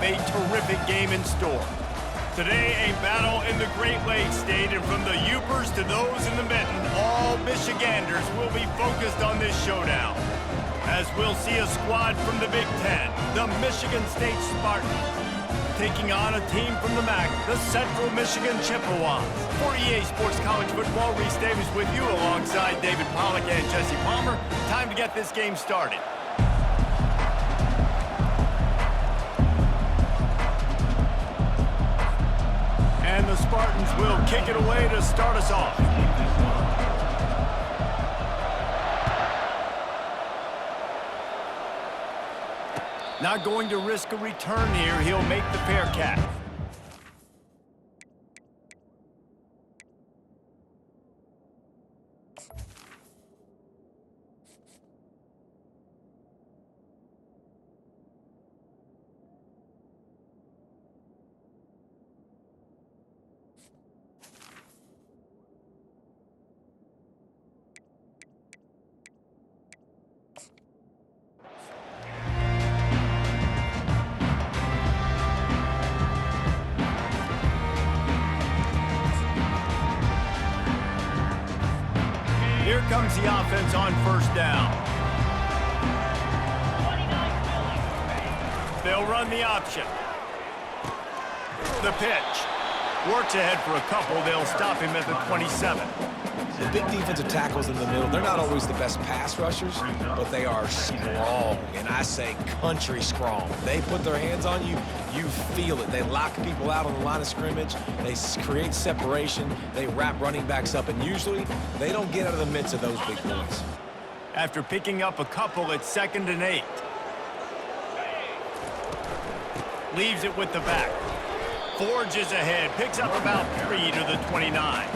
a terrific game in store. Today, a battle in the Great Lakes State, and from the Yoopers to those in the Mitten, all Michiganders will be focused on this showdown. As we'll see a squad from the Big Ten, the Michigan State Spartans, taking on a team from the MAC, the Central Michigan Chippewas. For EA Sports College Football, Reese Davis with you alongside David Pollack and Jesse Palmer. Time to get this game started. And the Spartans will kick it away to start us off. Not going to risk a return here. He'll make the fair catch. Here comes the offense on first down. They'll run the option. The pitch. Works ahead for a couple. They'll stop him at the 27. The big defensive tackles in the middle, they're not always the best pass rushers, but they are strong, and I say country strong. They put their hands on you, you feel it. They lock people out on the line of scrimmage. They create separation. They wrap running backs up, and usually they don't get out of the midst of those big boys. After picking up a couple, it's 2nd and 8. Leaves it with the back. Forges ahead, picks up about 3 to the 29.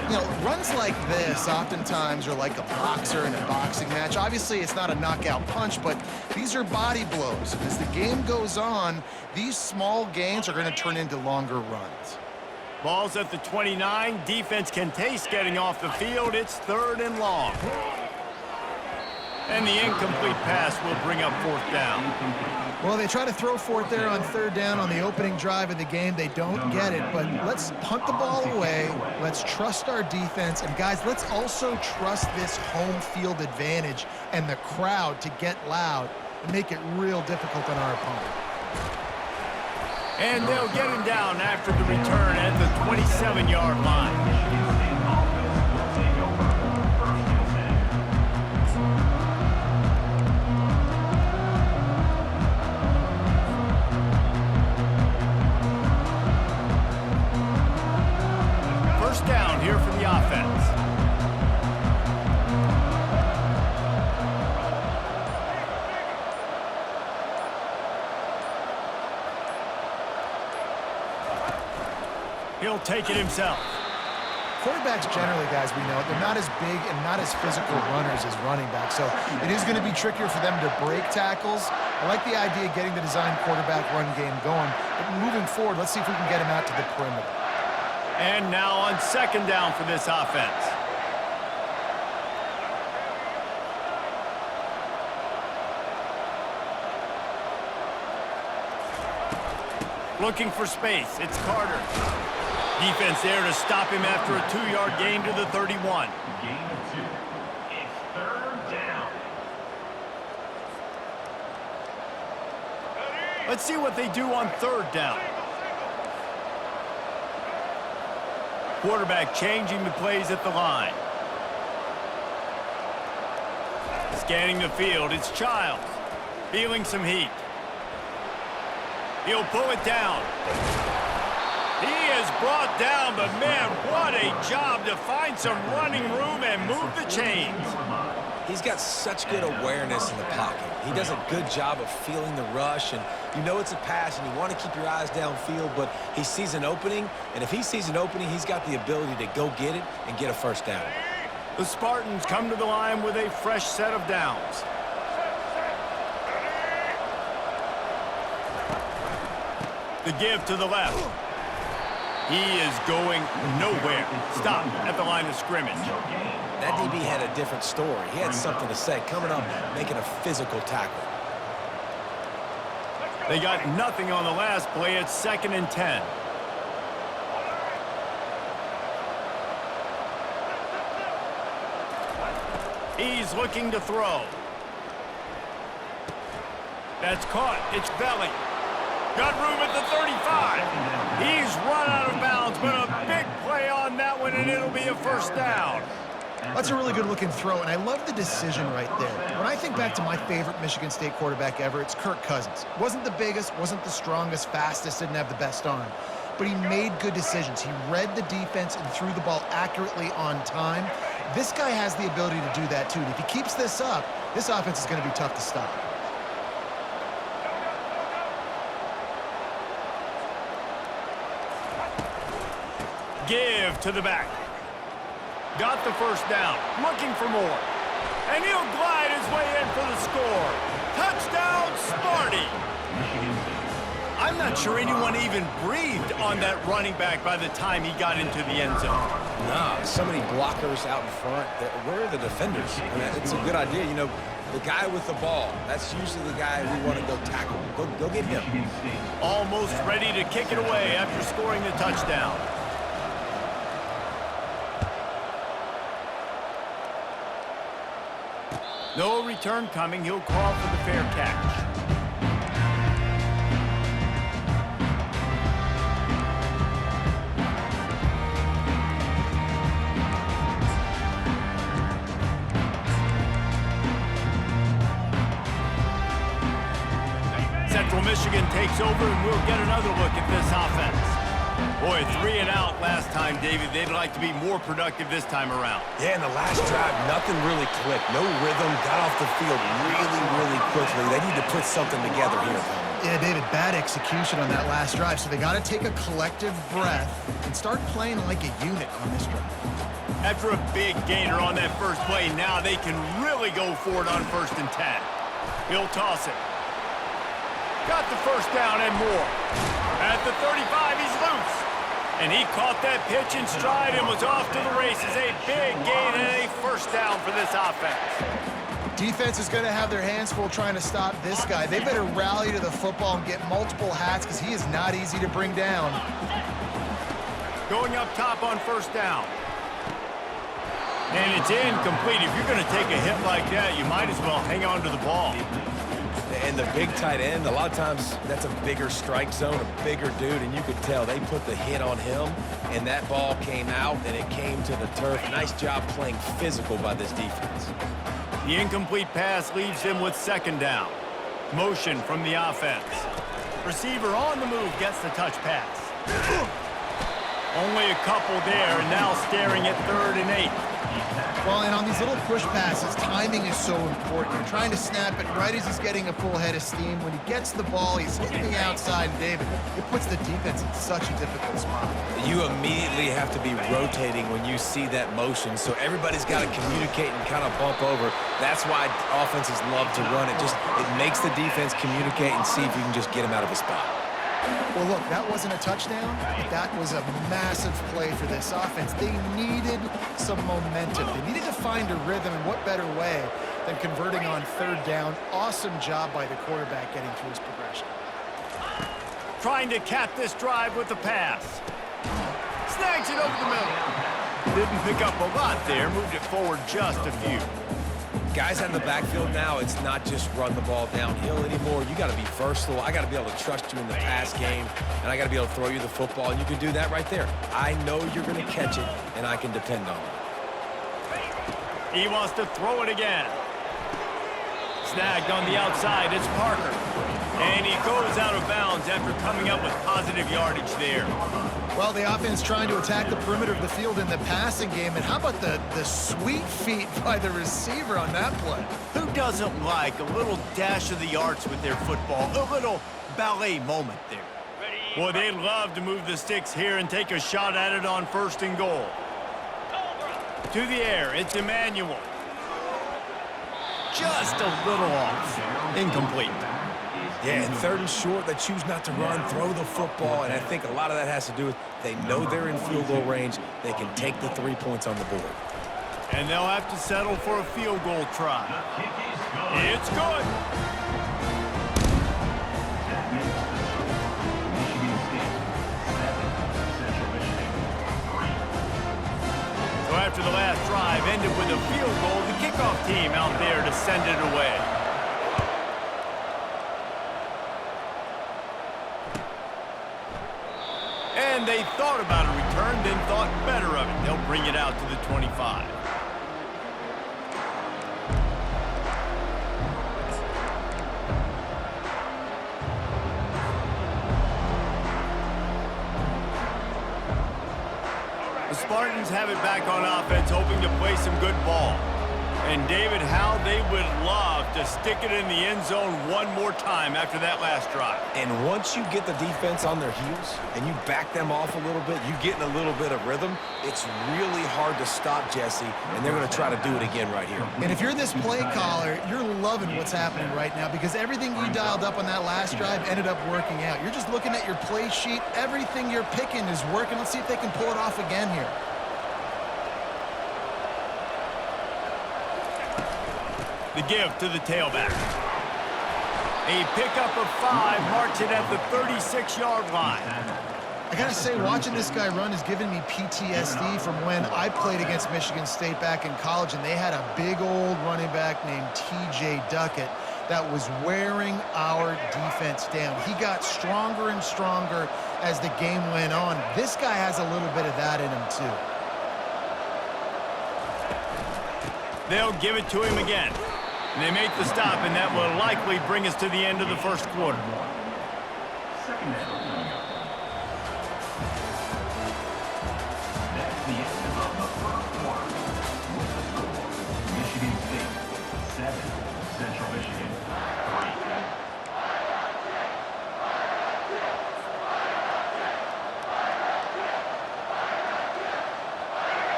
You know, runs like this oftentimes are like a boxer in a boxing match. Obviously, it's not a knockout punch, but these are body blows. As the game goes on, these small gains are going to turn into longer runs. Ball's at the 29. Defense can taste getting off the field. It's 3rd and long. And the incomplete pass will bring up 4th down. Well, they try to throw for it there on 3rd down on the opening drive of the game. They don't get it, but let's punt the ball away. Let's trust our defense. And, guys, let's also trust this home field advantage and the crowd to get loud and make it real difficult on our opponent. And they'll get him down after the return at the 27-yard line. Down here for the offense. He'll take it himself. Quarterbacks generally, guys, we know, they're not as big and not as physical runners as running backs, so it is going to be trickier for them to break tackles. I like the idea of getting the design quarterback run game going, but moving forward, let's see if we can get him out to the perimeter. And now on 2nd down for this offense. Looking for space. It's Carter. Defense there to stop him after a 2-yard gain to the 31. Gain of 2. It's 3rd down. Let's see what they do on 3rd down. Quarterback changing the plays at the line. Scanning the field, it's Childs. Feeling some heat. He'll pull it down. He is brought down, but man, what a job to find some running room and move the chains. He's got such good awareness in the pocket. He does a good job of feeling the rush, and you know it's a pass, and you want to keep your eyes downfield, but he sees an opening, and if he sees an opening, he's got the ability to go get it and get a 1st down. The Spartans come to the line with a fresh set of downs. The give to the left. He is going nowhere. Stop at the line of scrimmage. That DB had a different story. He had something to say, coming up, making a physical tackle. They got nothing on the last play. It's 2nd and 10. He's looking to throw. That's caught. It's Belly. Got room at the 35. He's run out of bounds, but a big play on that one, and it'll be a first down. That's a really good-looking throw, and I love the decision right there. When I think back to my favorite Michigan State quarterback ever, it's Kirk Cousins. Wasn't the biggest, wasn't the strongest, fastest, didn't have the best arm, but he made good decisions. He read the defense and threw the ball accurately on time. This guy has the ability to do that, too. And if he keeps this up, this offense is going to be tough to stop. Give to the back. Got the first down. Looking for more. And he'll glide his way in for the score. Touchdown, Sparty. I'm not sure anyone even breathed on that running back by the time he got into the end zone. Nah, so many blockers out in front. Where are the defenders? I mean, it's a good idea. You know, the guy with the ball, that's usually the guy we want to go tackle. Go get him. Almost ready to kick it away after scoring the touchdown. No return coming. He'll call for the fair catch. Central Michigan takes over, and we'll get another look at this offense. Boy, 3 and out last time, David. They'd like to be more productive this time around. Yeah, in the last drive, nothing really clicked. No rhythm, got off the field really quickly. They need to put something together here. Yeah, David, bad execution on that last drive, so they got to take a collective breath and start playing like a unit on this drive. After a big gainer on that first play, now they can really go for it on 1st and 10. He'll toss it. Got the first down and more. At the 35, he's loose. And he caught that pitch in stride and was off to the races. A big gain and a first down for this offense. Defense is going to have their hands full trying to stop this guy. They better rally to the football and get multiple hats because he is not easy to bring down. Going up top on 1st down. And it's incomplete. If you're going to take a hit like that, you might as well hang on to the ball. And the big tight end, a lot of times that's a bigger strike zone, a bigger dude, and you could tell they put the hit on him, and that ball came out, and it came to the turf. Nice job playing physical by this defense. The incomplete pass leaves him with 2nd down. Motion from the offense. Receiver on the move gets the touch pass. Only a couple there, and now staring at 3rd and 8. Well, and on these little push passes, timing is so important. You're trying to snap it right as he's getting a full head of steam. When he gets the ball, he's hitting the outside, and David, it puts the defense in such a difficult spot. You immediately have to be rotating when you see that motion, so everybody's got to communicate and kind of bump over. That's why offenses love to run it. It makes the defense communicate and see if you can just get him out of a spot. Well, look, that wasn't a touchdown. That was a massive play for this offense. They needed some momentum. They needed to find a rhythm, and what better way than converting on 3rd down. Awesome job by the quarterback getting through his progression. Trying to cap this drive with the pass. Snags it over the middle. Didn't pick up a lot there. Moved it forward just a few. Guys out in the backfield now, it's not just run the ball downhill anymore. You got to be versatile. I got to be able to trust you in the pass game, and I got to be able to throw you the football, and you can do that right there. I know you're going to catch it, and I can depend on it. He wants to throw it again. Snagged on the outside. It's Parker. And he goes out of bounds after coming up with positive yardage there. Well, the offense trying to attack the perimeter of the field in the passing game. And how about the sweet feet by the receiver on that play? Who doesn't like a little dash of the arts with their football? A little ballet moment there. Boy, they love to move the sticks here and take a shot at it on 1st and goal. To the air, it's Emmanuel. Just a little off. Incomplete. Yeah, and 3rd and short, they choose not to run, throw the football, and I think a lot of that has to do with they know they're in field goal range. They can take the 3 points on the board. And they'll have to settle for a field goal try. It's good. ended with a field goal. The kickoff team out there to send it away. And they thought about a return, then thought better of it. They'll bring it out to the 25. The Spartans have it back on offense, hoping to play some good ball. And David, how they would love to stick it in the end zone one more time after that last drive. And once you get the defense on their heels and you back them off a little bit, you get in a little bit of rhythm, it's really hard to stop, Jesse, and they're going to try to do it again right here. And if you're this play caller, you're loving what's happening right now because everything you dialed up on that last drive ended up working out. You're just looking at your play sheet. Everything you're picking is working. Let's see if they can pull it off again here. The give to the tailback. A pickup of 5, marks it at the 36-yard line. I gotta say, watching this guy run is giving me PTSD from when I played against Michigan State back in college, and they had a big old running back named T.J. Duckett that was wearing our defense down. He got stronger and stronger as the game went on. This guy has a little bit of that in him, too. They'll give it to him again. And they make the stop, and that will likely bring us to the end of the first quarter. Second down coming up. That's the end of the first quarter. With the score, Michigan State 7, Central Michigan 3.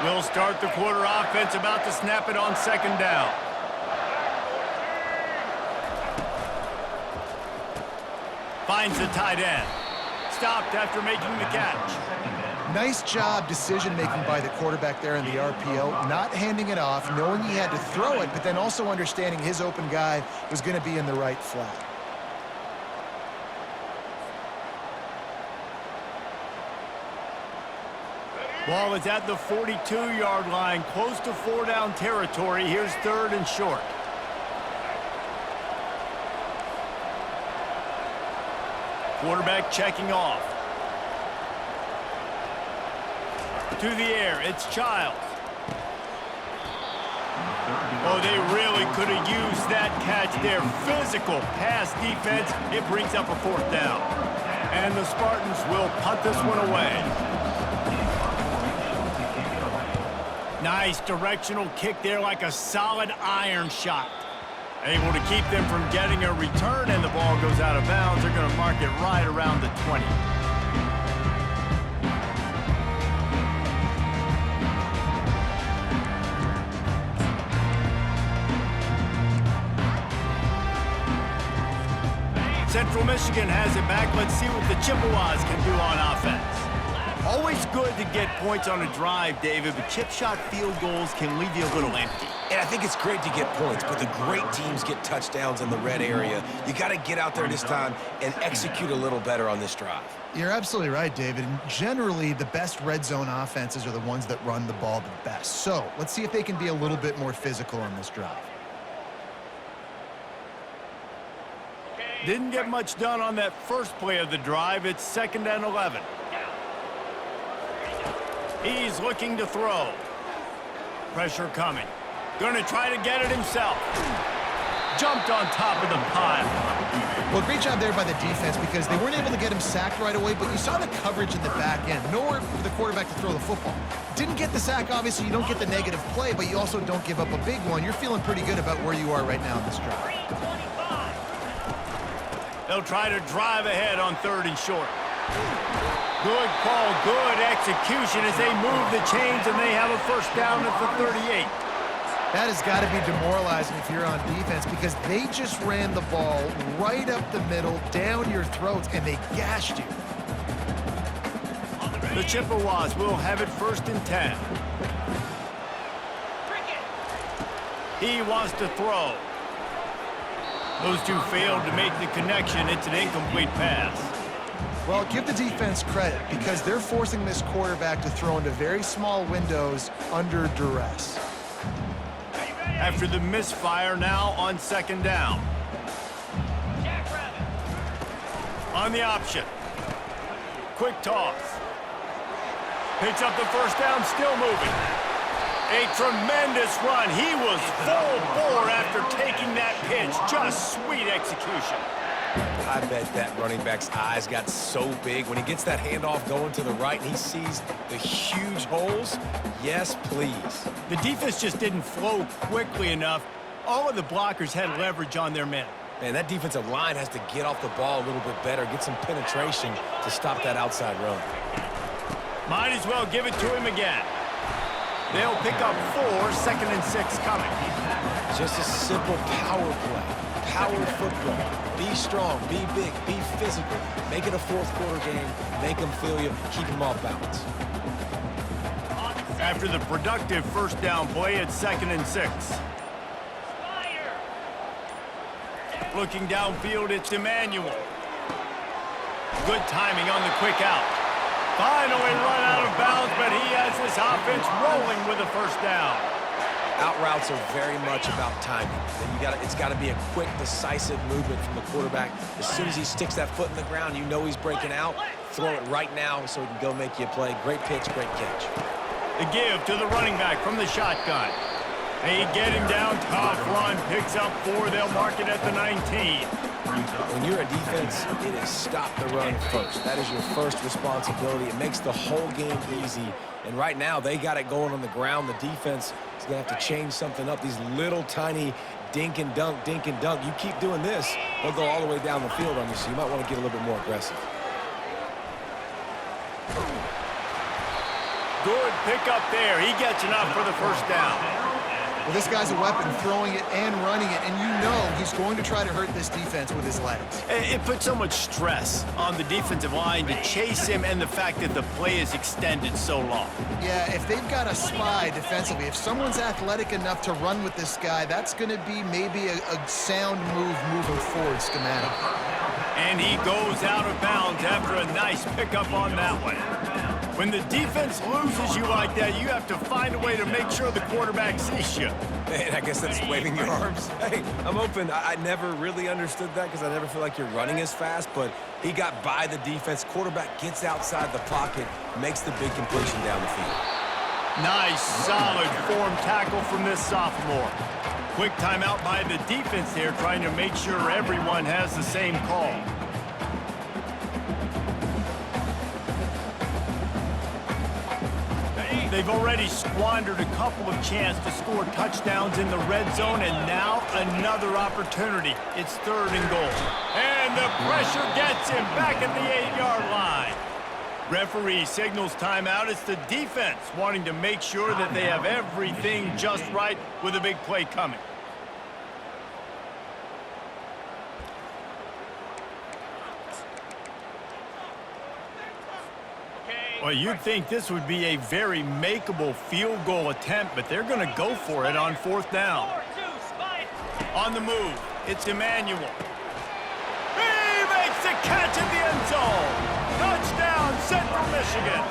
We'll start the quarter offense, about to snap it on second down. Finds the tight end. Stopped after making the catch. Nice job decision-making by the quarterback there in the RPO, not handing it off, knowing he had to throw it, but then also understanding his open guy was going to be in the right flat. Ball is at the 42-yard line, close to 4-down territory. Here's 3rd and short. Quarterback checking off. To the air, it's Childs. Oh, they really could have used that catch there. Physical pass defense. It brings up a 4th down. And the Spartans will punt this one away. Nice directional kick there, like a solid iron shot. Able to keep them from getting a return, and the ball goes out of bounds. They're going to mark it right around the 20. Central Michigan has it back. Let's see what the Chippewas can do on offense. Always good to get points on a drive, David, but chip shot field goals can leave you a little empty. And I think it's great to get points, but the great teams get touchdowns in the red area. You got to get out there this time and execute a little better on this drive. You're absolutely right, David. And generally, the best red zone offenses are the ones that run the ball the best. So let's see if they can be a little bit more physical on this drive. Didn't get much done on that first play of the drive. It's 2nd and 11. He's looking to throw. Pressure coming. Going to try to get it himself. Jumped on top of the pile. Well, great job there by the defense because they weren't able to get him sacked right away, but you saw the coverage in the back end. Nowhere for the quarterback to throw the football. Didn't get the sack, obviously. You don't get the negative play, but you also don't give up a big one. You're feeling pretty good about where you are right now in this drive. They'll try to drive ahead on 3rd and short. Good call, good execution as they move the chains, and they have a 1st down at the 38. That has got to be demoralizing if you're on defense because they just ran the ball right up the middle, down your throats, and they gashed you. The Chippewas will have it 1st and 10. He wants to throw. Those two failed to make the connection. It's an incomplete pass. Well, give the defense credit because they're forcing this quarterback to throw into very small windows under duress. after the misfire now on second down. On the option. Quick toss. Picks up the first down, still moving. A tremendous run. He was full bore after taking that pitch. Just sweet execution. I bet that running back's eyes got so big when he gets that handoff going to the right and he sees the huge holes. Yes, please. The defense just didn't flow quickly enough. All of the blockers had leverage on their men. Man, that defensive line has to get off the ball a little bit better, get some penetration to stop that outside run. Might as well give it to him again. They'll pick up 4, 2nd and 6 coming. Just a simple power play. Power football. Be strong, be big, be physical. Make it a fourth quarter game. Make them feel you. Keep them off balance. After the productive first down play, it's 2nd and 6. Looking downfield, it's Emmanuel. Good timing on the quick out. Finally run out of bounds, but he has this offense rolling with a first down. Out routes are very much about timing. Then it's got to be a quick, decisive movement from the quarterback. As soon as he sticks that foot in the ground, you know he's breaking out. Throw it right now so he can go make you a play. Great pitch, great catch. The give to the running back from the shotgun. They get him down, tough run, picks up 4. They'll mark it at the 19. When you're a defense, it is stop the run first. That is your first responsibility. It makes the whole game easy. And right now, they got it going on the ground. The defense is going to have to change something up. These little tiny dink and dunk, dink and dunk. You keep doing this, they'll go all the way down the field on you, so you might want to get a little bit more aggressive. Good pickup there. He gets enough for the first down. Well, this guy's a weapon, throwing it and running it, and you know he's going to try to hurt this defense with his legs. It puts so much stress on the defensive line to chase him and the fact that the play is extended so long. Yeah, if they've got a spy defensively, if someone's athletic enough to run with this guy, that's going to be maybe a sound move moving forward schematically. And he goes out of bounds after a nice pickup on that one. When the defense loses you like that, you have to find a way to make sure the quarterback sees you. And I guess that's waving your arms. Hey, I'm open. I never really understood that because I never feel like you're running as fast, but he got by the defense. Quarterback gets outside the pocket, makes the big completion down the field. Nice, solid form tackle from this sophomore. Quick timeout by the defense there, trying to make sure everyone has the same call. They've already squandered a couple of chances to score touchdowns in the red zone, and now another opportunity. It's 3rd and goal. And the pressure gets him back at the 8-yard line. Referee signals timeout. It's the defense wanting to make sure that they have everything just right with a big play coming. Well, you'd think this would be a very makeable field goal attempt, but they're going to go for it on 4th down. On the move, it's Emmanuel. He makes the catch in the end zone. Touchdown, Central Michigan.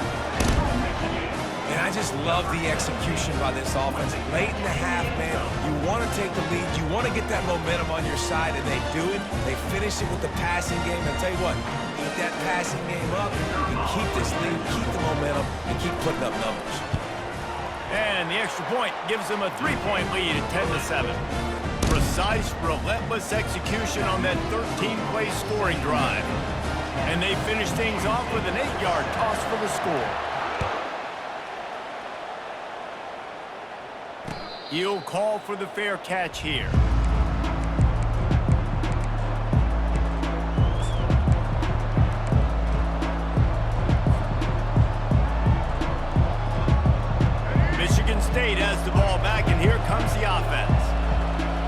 And I just love the execution by this offense. Late in the half, man, you want to take the lead. You want to get that momentum on your side, and they do it. They finish it with the passing game. And tell you what, keep that passing game up. You can keep this lead, keep the momentum, and keep putting up numbers. And the extra point gives them a 3-point lead at 10-7. Precise, relentless execution on that 13-play scoring drive. And they finish things off with an 8-yard toss for the score. He'll call for the fair catch here. Michigan State has the ball back, and here comes the offense.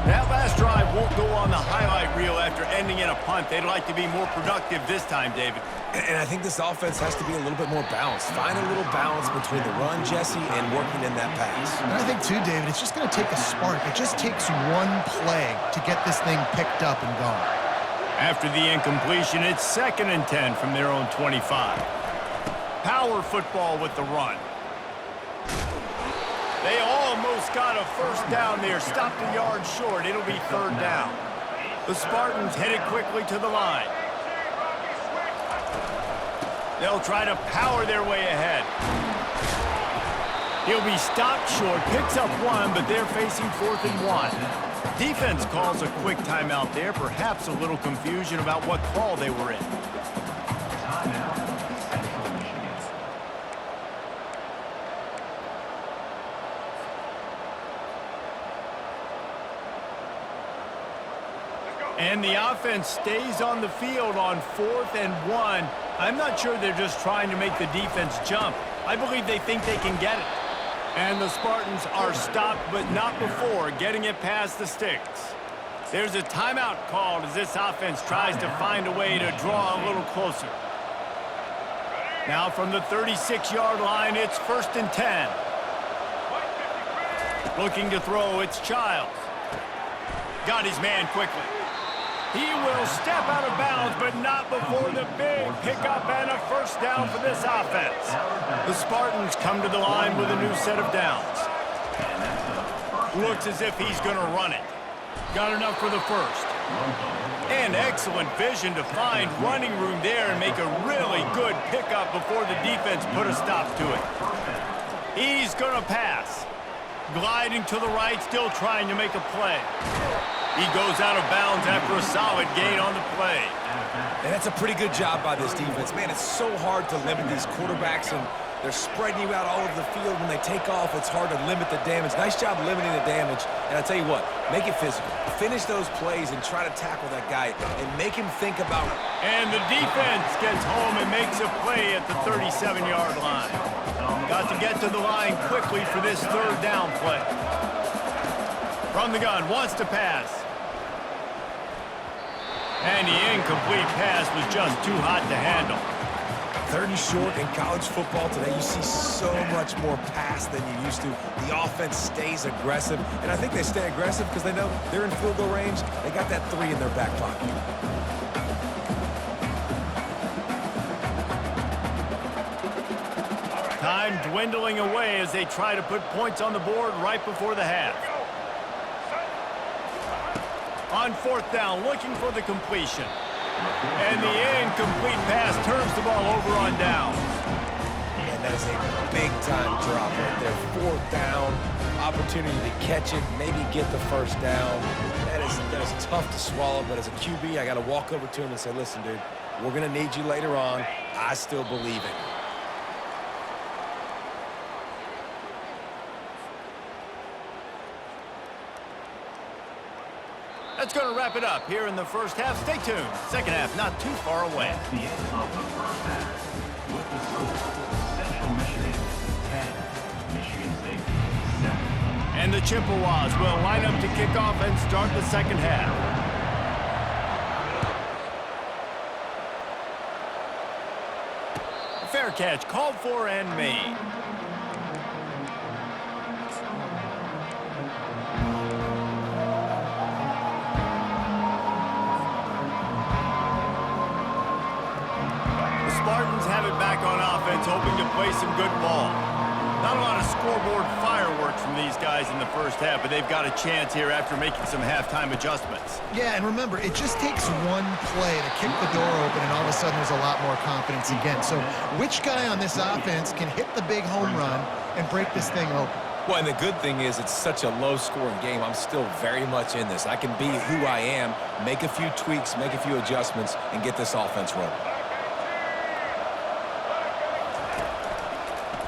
That last drive won't go on the highlight reel after ending in a punt. They'd like to be more productive this time, David. And I think this offense has to be a little bit more balanced. Find a little balance between the run, Jesse, and working in that pass. And I think, too, David, it's just going to take a spark. It just takes one play to get this thing picked up and going. After the incompletion, it's 2nd and 10 from their own 25. Power football with the run. They almost got a first down there. Stopped a yard short. It'll be third down. The Spartans headed quickly to the line. They'll try to power their way ahead. He'll be stopped short, picks up one, but they're facing 4th and 1. Defense calls a quick timeout there, perhaps a little confusion about what call they were in. Timeout, Central Michigan. And the offense stays on the field on 4th and 1. I'm not sure they're just trying to make the defense jump. I believe they think they can get it. And the Spartans are stopped, but not before getting it past the sticks. There's a timeout called as this offense tries to find a way to draw a little closer. Now from the 36-yard line, it's 1st and 10. Looking to throw, it's Childs. Got his man quickly. He will step out of bounds, but not before the big pickup and a first down for this offense. The Spartans come to the line with a new set of downs. Looks as if he's going to run it. Got enough for the first. And excellent vision to find running room there and make a really good pickup before the defense put a stop to it. He's going to pass. Gliding to the right, still trying to make a play. He goes out of bounds after a solid gain on the play. And that's a pretty good job by this defense. Man, it's so hard to limit these quarterbacks, and they're spreading you out all over the field. When they take off, it's hard to limit the damage. Nice job limiting the damage. And I tell you what, make it physical. Finish those plays and try to tackle that guy and make him think about it. And the defense gets home and makes a play at the 37-yard line. Got to get to the line quickly for this third down play. From the gun, wants to pass. And the incomplete pass was just too hot to handle. 3rd and short in college football today, you see so much more pass than you used to. The offense stays aggressive, and I think they stay aggressive because they know they're in field goal range. They got that 3 in their back pocket. Time dwindling away as they try to put points on the board right before the half. On 4th down, looking for the completion. And the incomplete pass turns the ball over on downs. And that is a big-time drop right there. 4th down, opportunity to catch it, maybe get the first down. That is tough to swallow, but as a QB, I got to walk over to him and say, listen, dude, we're going to need you later on. I still believe in you. That's going to wrap it up here in the first half. Stay tuned. Second half not too far away. That's the end of the first half. With the score, Central Michigan 10, Michigan State 7. And the Chippewas will line up to kick off and start the second half. Fair catch called for and made. Spartans have it back on offense, hoping to play some good ball. Not a lot of scoreboard fireworks from these guys in the first half, but they've got a chance here after making some halftime adjustments. Yeah, and remember, it just takes one play to kick the door open, and all of a sudden there's a lot more confidence again. So which guy on this offense can hit the big home run and break this thing open? Well, and the good thing is it's such a low-scoring game. I'm still very much in this. I can be who I am, make a few tweaks, make a few adjustments, and get this offense rolling.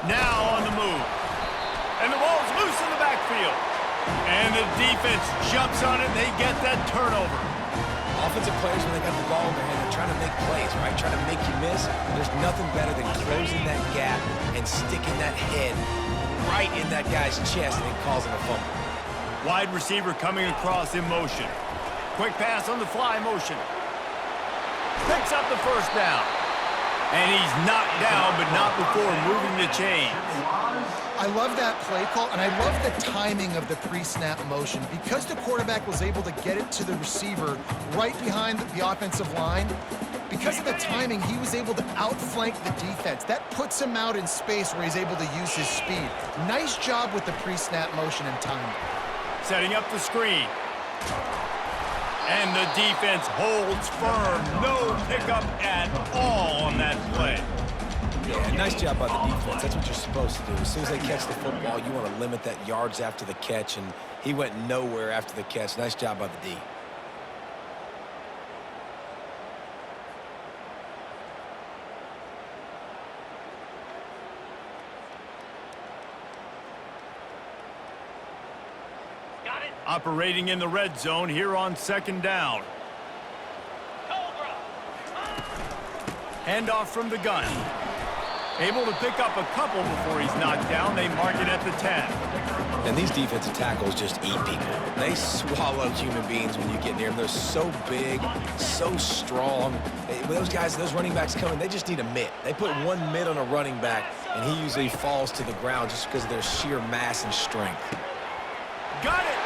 Now on the move. And the ball's loose in the backfield. And the defense jumps on it, and they get that turnover. Offensive players, when they got the ball in their hand, they're trying to make plays, right? Trying to make you miss. There's nothing better than closing that gap and sticking that head right in that guy's chest and causing a fumble. Wide receiver coming across in motion. Quick pass on the fly motion. Picks up the first down. And he's knocked down, but not before moving the chains. I love that play call, and I love the timing of the pre-snap motion. Because the quarterback was able to get it to the receiver right behind the offensive line, Because of the timing, he was able to outflank the defense. That puts him out in space where he's able to use his speed. Nice job with the pre-snap motion and timing. Setting up the screen. And the defense holds firm. No pickup at all on that play. Yeah, nice job by the defense. That's what you're supposed to do. As soon as they catch the football, you want to limit that yards after the catch, and he went nowhere after the catch. Nice job by the D. Operating in the red zone here on 2nd down. Handoff from the gun. Able to pick up a couple before he's knocked down. They mark it at the 10. And these defensive tackles just eat people. They swallow human beings when you get near them. They're so big, so strong. When those guys, those running backs come in, they just need a mitt. They put one mitt on a running back, and he usually falls to the ground just because of their sheer mass and strength. Got it!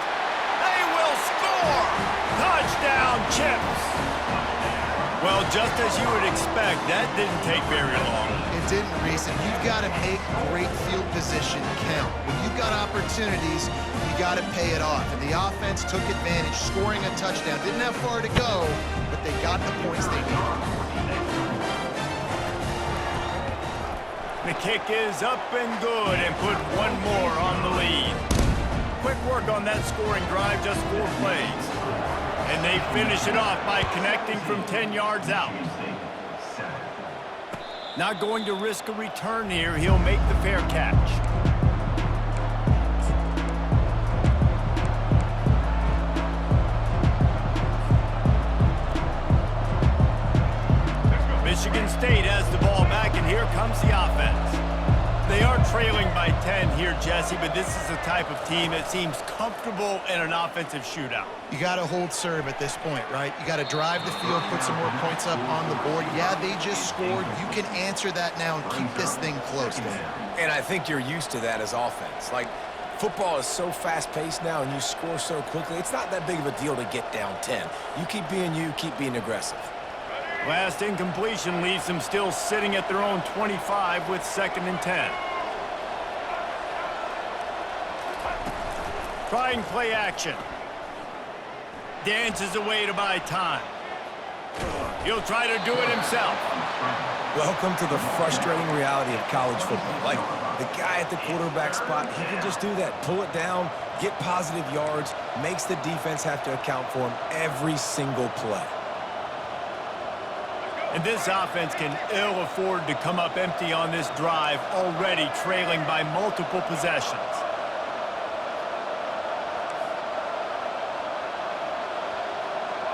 They will score! Touchdown, Chips! Well, just as you would expect, that didn't take very long. It didn't, Reese, and you've got to make great field position count. When you've got opportunities, you got to pay it off. And the offense took advantage, scoring a touchdown. Didn't have far to go, but they got the points they needed. The kick is up and good, and put one more on the lead. Quick work on that scoring drive, just 4 plays. And they finish it off by connecting from 10 yards out. Not going to risk a return here. He'll make the fair catch. Michigan State has the ball back, and here comes the offense. They are trailing by 10 here, Jesse, but this is the type of team that seems comfortable in an offensive shootout. You got to hold serve at this point, right? You got to drive the field, put some more points up on the board. Yeah, they just scored. You can answer that now and keep this thing close. And I think you're used to that as offense. Like, football is so fast-paced now, and you score so quickly, it's not that big of a deal to get down 10. You keep being aggressive. Last incompletion leaves them still sitting at their own 25 with 2nd and 10. Trying play action. Dances away to buy time. He'll try to do it himself. Welcome to the frustrating reality of college football. Like, the guy at the quarterback spot, he can just do that. Pull it down, get positive yards, makes the defense have to account for him every single play. And this offense can ill afford to come up empty on this drive, already trailing by multiple possessions.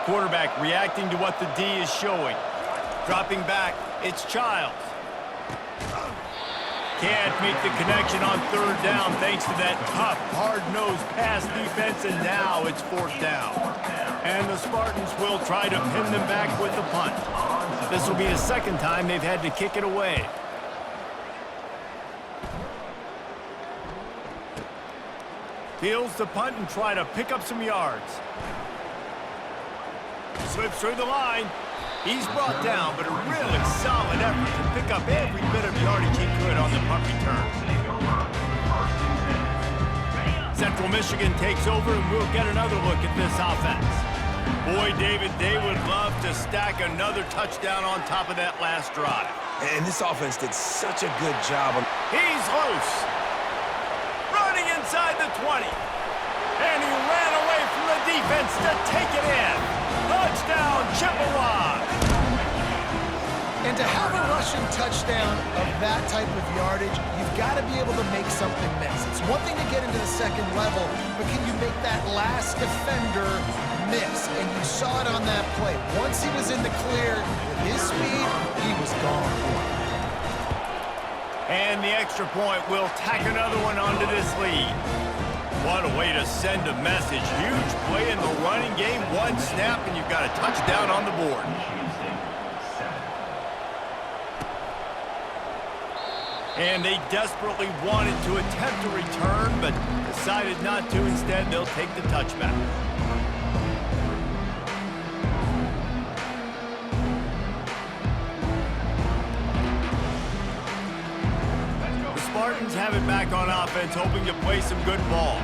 Quarterback reacting to what the D is showing. Dropping back, it's Childs. Can't make the connection on 3rd down thanks to that tough, hard-nosed pass defense, and now it's 4th down. And the Spartans will try to pin them back with a punt. This will be the 2nd time they've had to kick it away. Fields the punt and try to pick up some yards. Slips through the line. He's brought down, but a really solid effort to pick up every bit of yardage he could on the punt return. Central Michigan takes over, and we'll get another look at this offense. Boy, David, they would love to stack another touchdown on top of that last drive. And this offense did such a good job. He's loose. Running inside the 20. And he ran away from the defense to take it in. Touchdown, Chippewa. And to have a rushing touchdown of that type of yardage, you've got to be able to make something miss. It's one thing to get into the 2nd level, but can you make that last defender miss? And you saw it on that play. Once he was in the clear with his speed, he was gone. And the extra point will tack another one onto this lead. What a way to send a message. Huge play in the running game. One snap, and you've got a touchdown on the board. And they desperately wanted to attempt a return, but decided not to. Instead, they'll take the touchback. Spartans have it back on offense, hoping to play some good ball.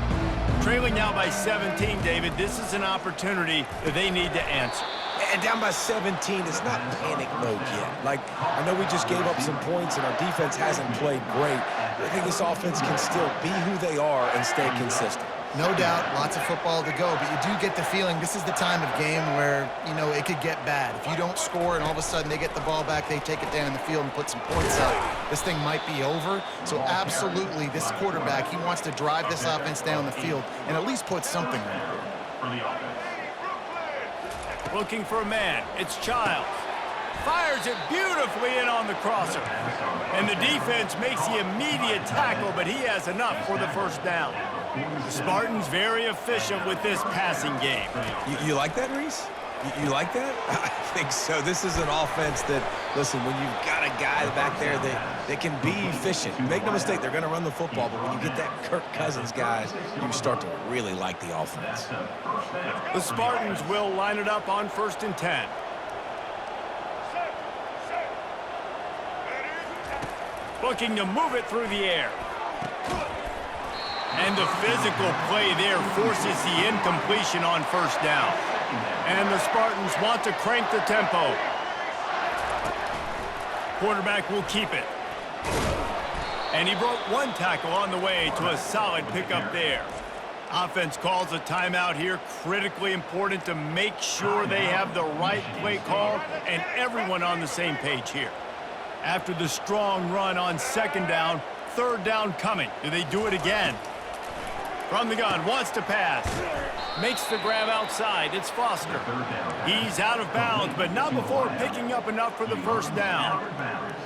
Trailing now by 17, David, this is an opportunity that they need to answer. And down by 17, it's not panic mode yet. Like, I know we just gave up some points and our defense hasn't played great. I think this offense can still be who they are and stay consistent. No doubt, lots of football to go, but you do get the feeling this is the time of game where, you know, it could get bad. If you don't score and all of a sudden they get the ball back, they take it down the field and put some points up, this thing might be over. So absolutely, this quarterback, he wants to drive this offense down the field and at least put something on the board. For the offense. Looking for a man, it's Childs. Fires it beautifully in on the crosser. And the defense makes the immediate tackle, but he has enough for the first down. The Spartans very efficient with this passing game. You like that, Reese? You like that? I think so. This is an offense that, listen, when you've got a guy back there that can be efficient, make no mistake, they're going to run the football, but when you get that Kirk Cousins, guys, you start to really like the offense. The Spartans will line it up on 1st and 10. Looking to move it through the air. And the physical play there forces the incompletion on 1st down. And the Spartans want to crank the tempo. Quarterback will keep it. And he broke one tackle on the way to a solid pickup there. Offense calls a timeout here. Critically important to make sure they have the right play call and everyone on the same page here. After the strong run on 2nd down, 3rd down coming. Do they do it again? From the gun, wants to pass. Makes the grab outside. It's Foster. He's out of bounds, but not before picking up enough for the 1st down.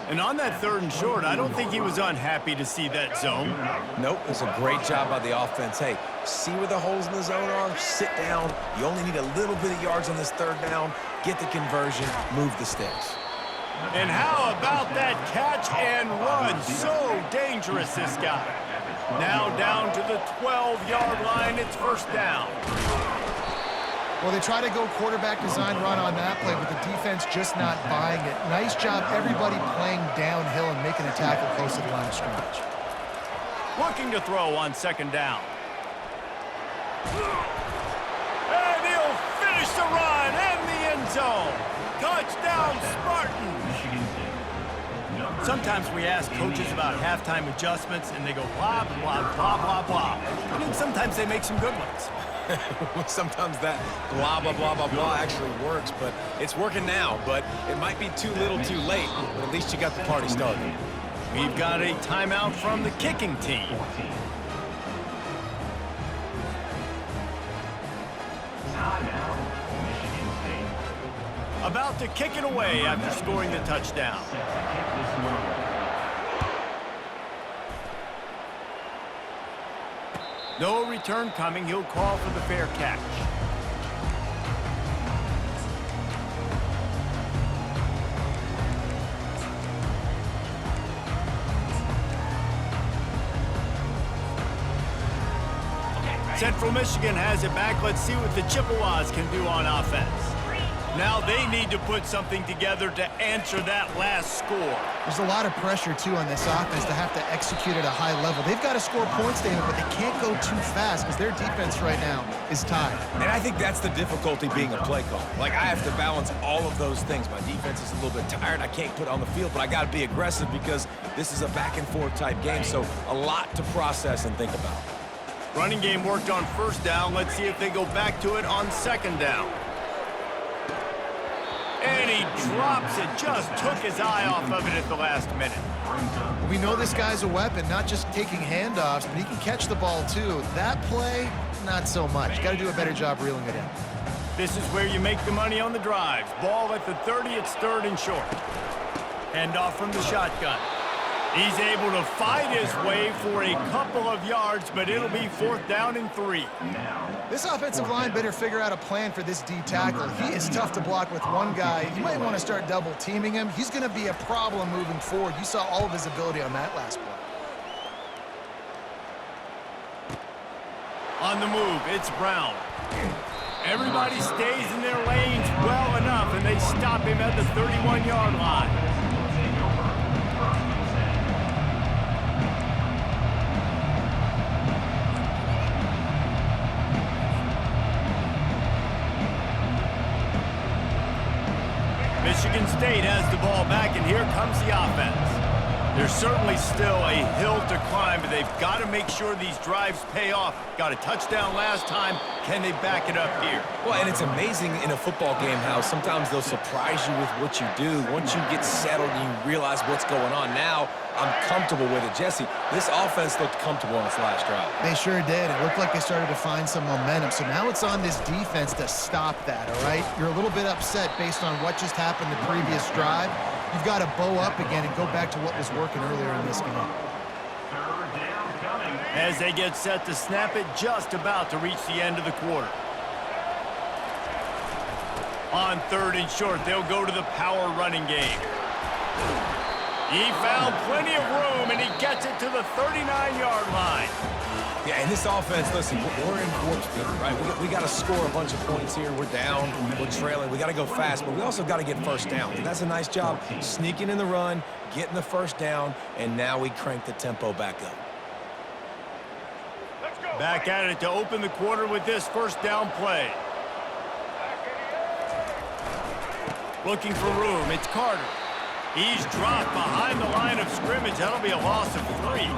And on that 3rd and short, I don't think he was unhappy to see that zone. Nope, it's a great job by the offense. Hey, see where the holes in the zone are? Sit down. You only need a little bit of yards on this 3rd down. Get the conversion. Move the sticks. And how about that catch and run? So dangerous, this guy. Now down to the 12-yard line. It's 1st down. Well, they try to go quarterback design run on that play, but the defense just not buying it. Nice job, everybody playing downhill and making a tackle close to the line of scrimmage. Looking to throw on 2nd down. And he'll finish the run in the end zone. Touchdown, Spartans. Sometimes we ask coaches about halftime adjustments, and they go blah, blah, blah, blah, blah. I mean, sometimes they make some good ones. Sometimes that blah, blah, blah, blah, blah actually works, but it's working now. But it might be too little too late, but at least you got the party started. We've got a timeout from the kicking team. About to kick it away after scoring the touchdown. No return coming. He'll call for the fair catch. Central Michigan has it back. Let's see what the Chippewas can do on offense. Now they need to put something together to answer that last score. There's a lot of pressure, too, on this offense to have to execute at a high level. They've got to score points, David, but they can't go too fast because their defense right now is tired. And I think that's the difficulty being a play caller. Like, I have to balance all of those things. My defense is a little bit tired. I can't put it on the field, but I got to be aggressive because this is a back-and-forth type game, so a lot to process and think about. Running game worked on 1st down. Let's see if they go back to it on 2nd down. And he drops it, just took his eye off of it at the last minute. We know this guy's a weapon, not just taking handoffs, but he can catch the ball, too. That play, not so much. Got to do a better job reeling it in. This is where you make the money on the drives. Ball at the 30, it's 3rd and short. Handoff from the shotgun. He's able to fight his way for a couple of yards, but it'll be 4th down and 3. This offensive line better figure out a plan for this D tackle. He is tough to block with one guy. You might want to start double teaming him. He's going to be a problem moving forward. You saw all of his ability on that last play. On the move, it's Brown. Everybody stays in their lanes well enough, and they stop him at the 31-yard line. State has the ball back, and here comes the offense. There's certainly still a hill to climb, but they've got to make sure these drives pay off. Got a touchdown last time. Can they back it up here? Well, and it's amazing in a football game how sometimes they'll surprise you with what you do. Once you get settled and you realize what's going on, now I'm comfortable with it. Jesse, this offense looked comfortable on its last drive. They sure did. It looked like they started to find some momentum. So now it's on this defense to stop that, all right? You're a little bit upset based on what just happened the previous drive. You've got to bow up again and go back to what was working earlier in this game. Third down coming. As they get set to snap it, just about to reach the end of the quarter. On 3rd and short, they'll go to the power running game. He found plenty of room, and he gets it to the 39-yard line. Yeah, and this offense, listen, we're in warp speed, right? We got to score a bunch of points here. We're down, we're trailing. We got to go fast, but we also got to get first down. And that's a nice job sneaking in the run, getting the first down, and now we crank the tempo back up. Back at it to open the quarter with this first down play. Looking for room, it's Carter. He's dropped behind the line of scrimmage. That'll be a loss of 3.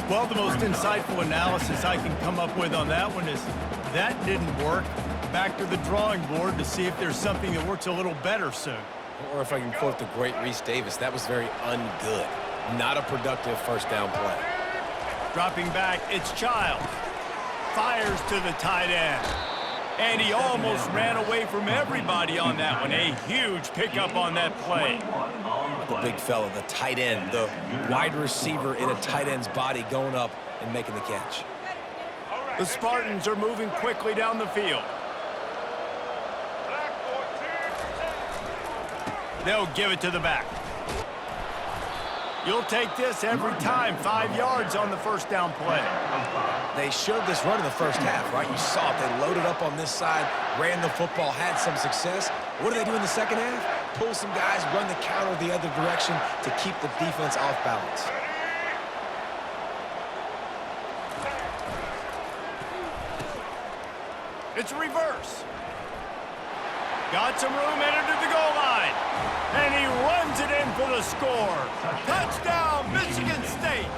Well, the most insightful analysis I can come up with on that one is that didn't work. Back to the drawing board to see if there's something that works a little better soon. Or if I can quote the great Reese Davis, that was very ungood. Not a productive first down play. Dropping back, it's Childs. Fires to the tight end. And he almost ran away from everybody on that one. A huge pickup on that play. The big fella, the tight end, the wide receiver in a tight end's body going up and making the catch. The Spartans are moving quickly down the field. They'll give it to the back. You'll take this every time. 5 yards on the first down play. They showed this run in the first half, right? You saw it. They loaded up on this side, ran the football, had some success. What do they do in the second half? Pull some guys, run the counter the other direction to keep the defense off balance. It's a reverse. Got some room, entered to the goal line. And he runs it in for the score. Touchdown, Michigan State.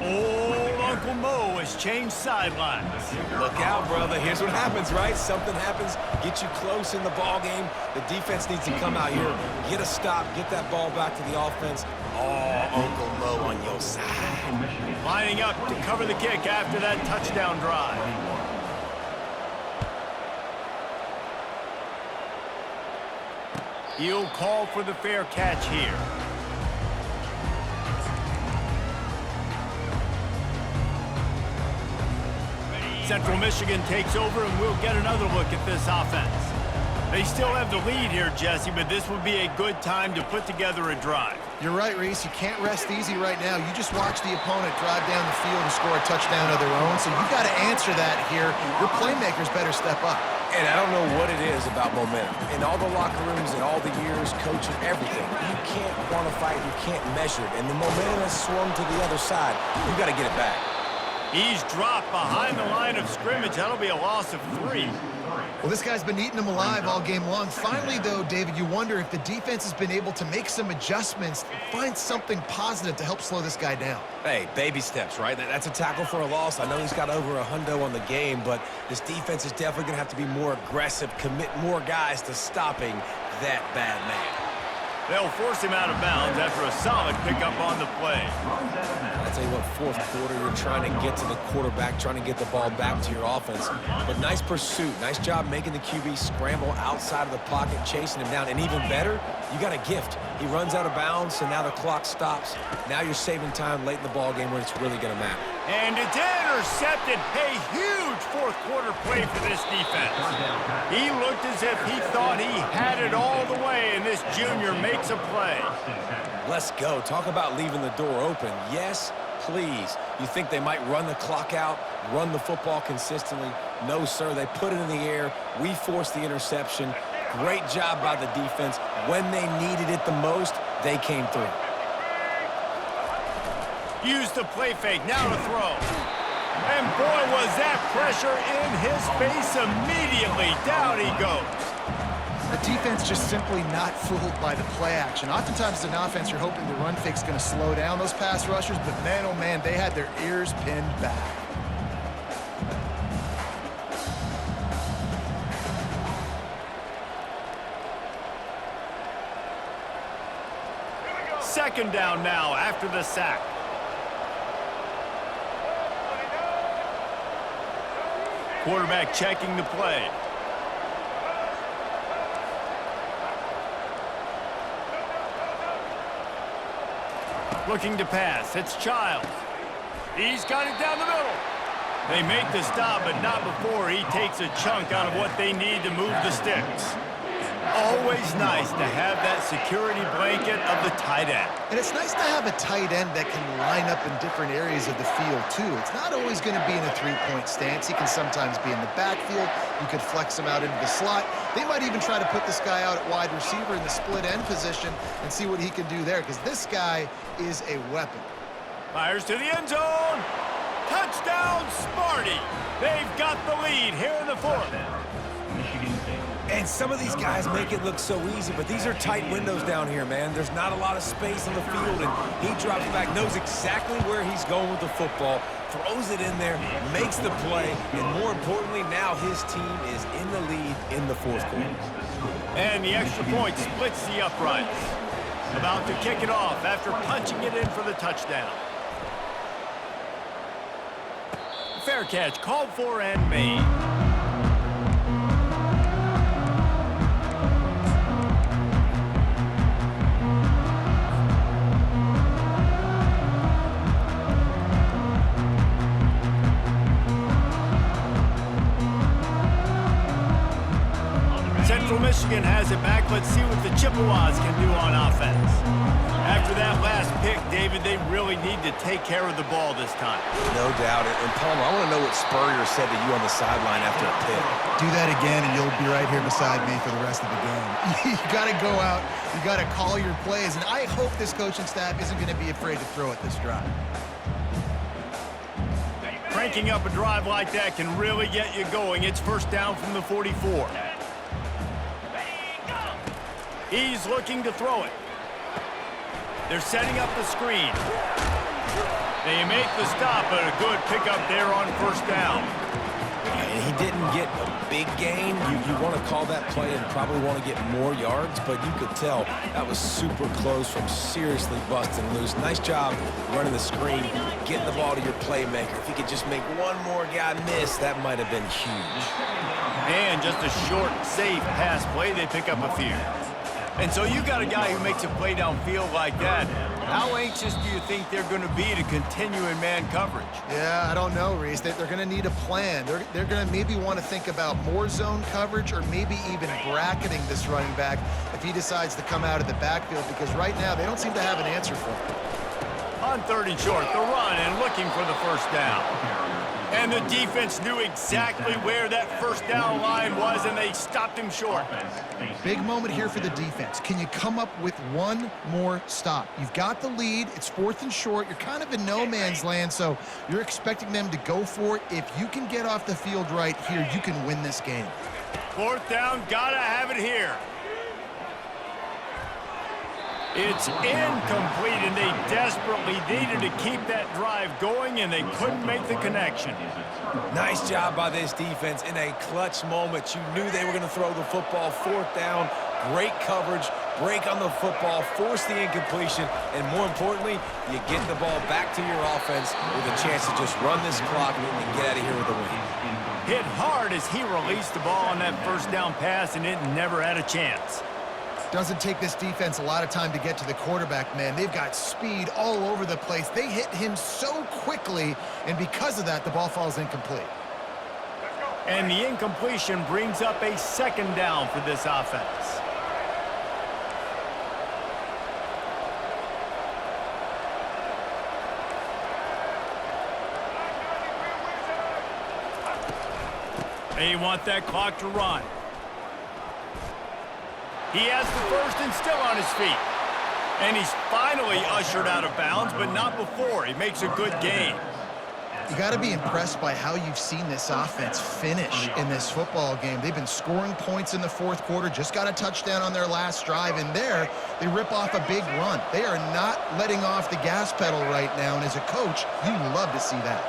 Old Uncle Mo has changed sidelines. Look out, brother. Here's what happens, right? Something happens, get you close in the ball game. The defense needs to come out here, get a stop, get that ball back to the offense. Oh, Uncle Mo on your side. Lining up to cover the kick after that touchdown drive. He'll call for the fair catch here. Central Michigan takes over, and we'll get another look at this offense. They still have the lead here, Jesse, but this would be a good time to put together a drive. You're right, Reese. You can't rest easy right now. You just watch the opponent drive down the field and score a touchdown of their own, so you've got to answer that here. Your playmakers better step up. And I don't know what it is about momentum. In all the locker rooms and all the years, coaching, everything, you can't quantify it, you can't measure it. And the momentum has swung to the other side. You've got to get it back. He's dropped behind the line of scrimmage. That'll be a loss of 3. Well, this guy's been eating them alive all game long. Finally, though, David, you wonder if the defense has been able to make some adjustments, find something positive to help slow this guy down. Hey, baby steps, right? That's a tackle for a loss. I know he's got over $100 on the game, but this defense is definitely going to have to be more aggressive, commit more guys to stopping that bad man. They'll force him out of bounds after a solid pickup on the play. I tell you what, fourth quarter, you're trying to get to the quarterback, trying to get the ball back to your offense. But nice pursuit. Nice job making the QB scramble outside of the pocket, chasing him down. And even better, you got a gift. He runs out of bounds, and now the clock stops. Now you're saving time late in the ball game when it's really going to matter. And it's intercepted. A huge fourth quarter play for this defense. He looked as if he thought he had it all the way, and this junior makes a play. Let's go. Talk about leaving the door open. Yes, please. You think they might run the clock out, run the football consistently? No, sir. They put it in the air. We forced the interception. Great job by the defense. When they needed it the most, they came through. Use the play fake. Now to throw. And boy, was that pressure in his face immediately. Down he goes. The defense just simply not fooled by the play action. Oftentimes as an offense, you're hoping the run fake's going to slow down those pass rushers, but man, oh man, they had their ears pinned back. Second down now after the sack. Quarterback checking the play. Looking to pass. It's Childs. He's got it down the middle. They make the stop, but not before he takes a chunk out of what they need to move the sticks. Always nice to have that security blanket of the tight end. And it's nice to have a tight end that can line up in different areas of the field, too. It's not always going to be in a three-point stance. He can sometimes be in the backfield. You could flex him out into the slot. They might even try to put this guy out at wide receiver in the split end position and see what he can do there, because this guy is a weapon. Fires to the end zone. Touchdown, Sparty. They've got the lead here in the fourth. Michigan State. And some of these guys make it look so easy, but these are tight windows down here, man. There's not a lot of space on the field, and he drops back, knows exactly where he's going with the football, throws it in there, makes the play, and more importantly, now his team is in the lead in the fourth quarter. And the extra point splits the uprights. About to kick it off after punching it in for the touchdown. Fair catch called for and made. Central Michigan has it back. Let's see what the Chippewas can do on offense. After that last pick, David, they really need to take care of the ball this time. No doubt. And Palmer, I want to know what Spurrier said to you on the sideline after a pick. Do that again, and you'll be right here beside me for the rest of the game. You got to go out. You got to call your plays, and I hope this coaching staff isn't going to be afraid to throw it this drive. Cranking up a drive like that can really get you going. It's first down from the 44. He's looking to throw it. They're setting up the screen. They make the stop, but a good pickup there on first down. And he didn't get a big gain. You want to call that play and probably want to get more yards, but you could tell that was super close from seriously busting loose. Nice job running the screen, getting the ball to your playmaker. If he could just make one more guy miss, that might have been huge. And just a short, safe pass play, they pick up a few. And so you got a guy who makes a play downfield like that. How anxious do you think they're going to be to continue in man coverage? Yeah, I don't know, Reese. They're going to need a plan. They're going to maybe want to think about more zone coverage or maybe even bracketing this running back if he decides to come out of the backfield, because right now they don't seem to have an answer for him. On third and short, the run and looking for the first down. And the defense knew exactly where that first down line was, and they stopped him short. Big moment here for the defense. Can you come up with one more stop? You've got the lead. It's fourth and short. You're kind of in no man's land, so you're expecting them to go for it. If you can get off the field right here, you can win this game. Fourth down, gotta have it here. It's incomplete, and they desperately needed to keep that drive going, and they couldn't make the connection. Nice job by this defense in a clutch moment. You knew they were going to throw the football. Fourth down, great coverage, break on the football, force the incompletion, and more importantly, you get the ball back to your offense with a chance to just run this clock and get out of here with a win. Hit hard as he released the ball on that first down pass, and it never had a chance. Doesn't take this defense a lot of time to get to the quarterback, man. They've got speed all over the place. They hit him so quickly, and because of that, the ball falls incomplete. And the incompletion brings up a second down for this offense. They want that clock to run. He has the first and still on his feet. And he's finally ushered out of bounds, but not before. He makes a good gain. You got to be impressed by how you've seen this offense finish in this football game. They've been scoring points in the fourth quarter, just got a touchdown on their last drive, and there they rip off a big run. They are not letting off the gas pedal right now, and as a coach, you love to see that.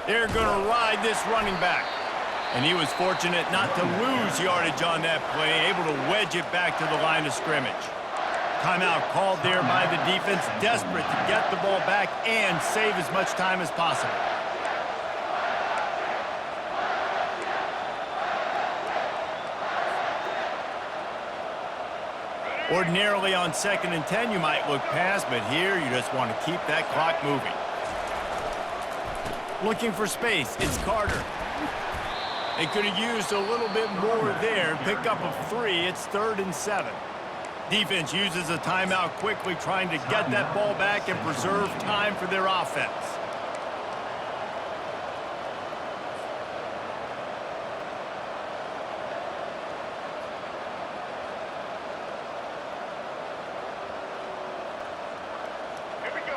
They're going to ride this running back. And he was fortunate not to lose yardage on that play, able to wedge it back to the line of scrimmage. Timeout called there by the defense, desperate to get the ball back and save as much time as possible. Ordinarily on 2nd and 10, you might look past, but here you just want to keep that clock moving. Looking for space, it's Carter. They could have used a little bit more there. Pick up a 3. It's 3rd and 7. Defense uses a timeout quickly, trying to get that ball back and preserve time for their offense.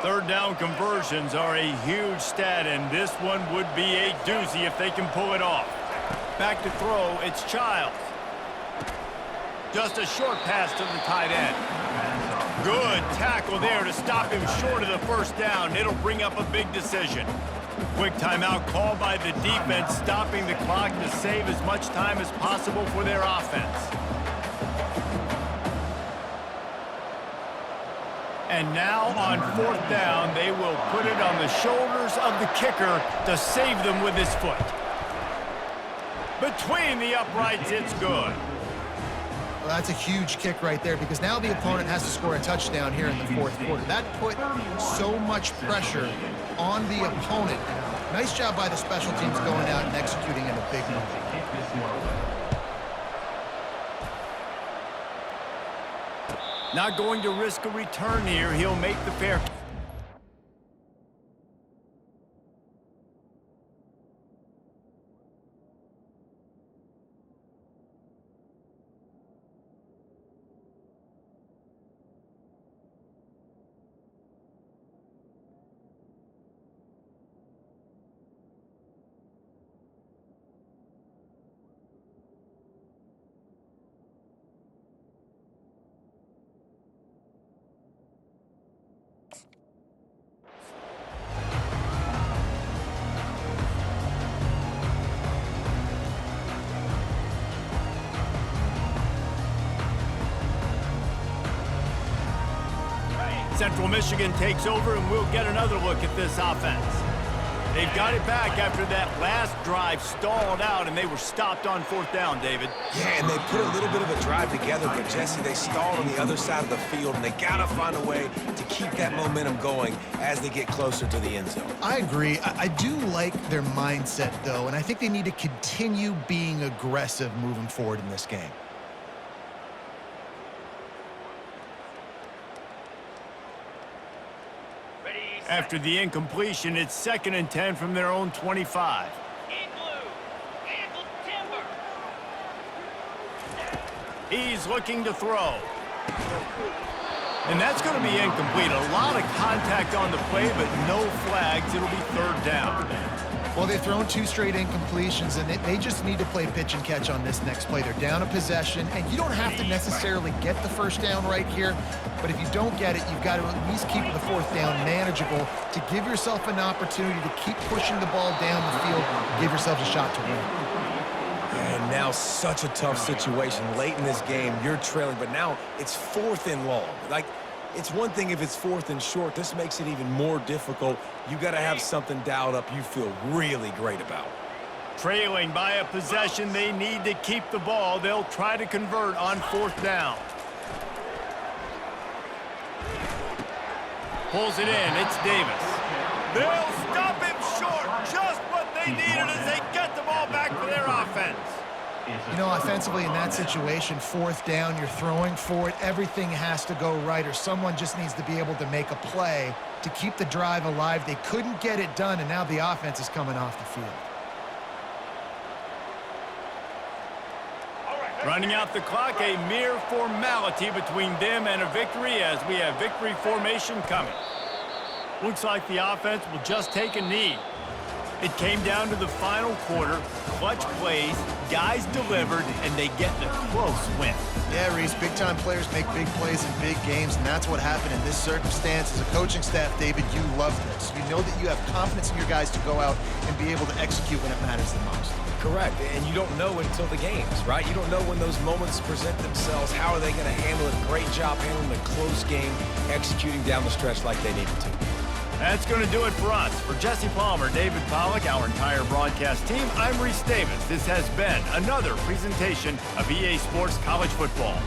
Third down conversions are a huge stat, and this one would be a doozy if they can pull it off. Back to throw, it's Childs. Just a short pass to the tight end. Good tackle there to stop him short of the first down. It'll bring up a big decision. Quick timeout called by the defense, stopping the clock to save as much time as possible for their offense. And now on 4th down, they will put it on the shoulders of the kicker to save them with his foot. Between the uprights, it's good. Well, that's a huge kick right there because now the opponent has to score a touchdown here in the fourth quarter. That put so much pressure on the opponent. Nice job by the special teams going out and executing in a big moment. Not going to risk a return here. He'll make the fair. Central Michigan takes over, and we'll get another look at this offense. They've got it back after that last drive stalled out, and they were stopped on 4th down, David. Yeah, and they put a little bit of a drive together, but Jesse, they stalled on the other side of the field, and they got to find a way to keep that momentum going as they get closer to the end zone. I agree. I do like their mindset, though, and I think they need to continue being aggressive moving forward in this game. After the incompletion, it's 2nd and 10 from their own 25. He's looking to throw. And that's going to be incomplete. A lot of contact on the play, but no flags. It'll be 3rd down. Well, they've thrown 2 straight incompletions, and they just need to play pitch and catch on this next play. They're down a possession, and you don't have to necessarily get the first down right here, but if you don't get it, you've got to at least keep the 4th down manageable to give yourself an opportunity to keep pushing the ball down the field, give yourself a shot to win. And now such a tough situation. Late in this game, you're trailing, but now it's 4th and long. Like, it's one thing if it's 4th and short. This makes it even more difficult. You got to have something dialed up you feel really great about. Trailing by a possession, they need to keep the ball. They'll try to convert on 4th down. Pulls it in. It's Davis. They'll stop him short. Just what they needed as they get the ball back for their offense. You know, offensively in that situation, 4th down, you're throwing for it. Everything has to go right, or someone just needs to be able to make a play to keep the drive alive. They couldn't get it done, and now the offense is coming off the field. Running out the clock, a mere formality between them and a victory as we have victory formation coming. Looks like the offense will just take a knee. It came down to the final quarter, clutch plays, guys delivered, and they get the close win. Yeah, Reese, big-time players make big plays in big games, and that's what happened in this circumstance. As a coaching staff, David, you love this. You know that you have confidence in your guys to go out and be able to execute when it matters the most. Correct, and you don't know until the games, right? You don't know when those moments present themselves. How are they going to handle it? Great job handling a close game, executing down the stretch like they needed to. That's going to do it for us. For Jesse Palmer, David Pollack, our entire broadcast team, I'm Reese Davis. This has been another presentation of EA Sports College Football.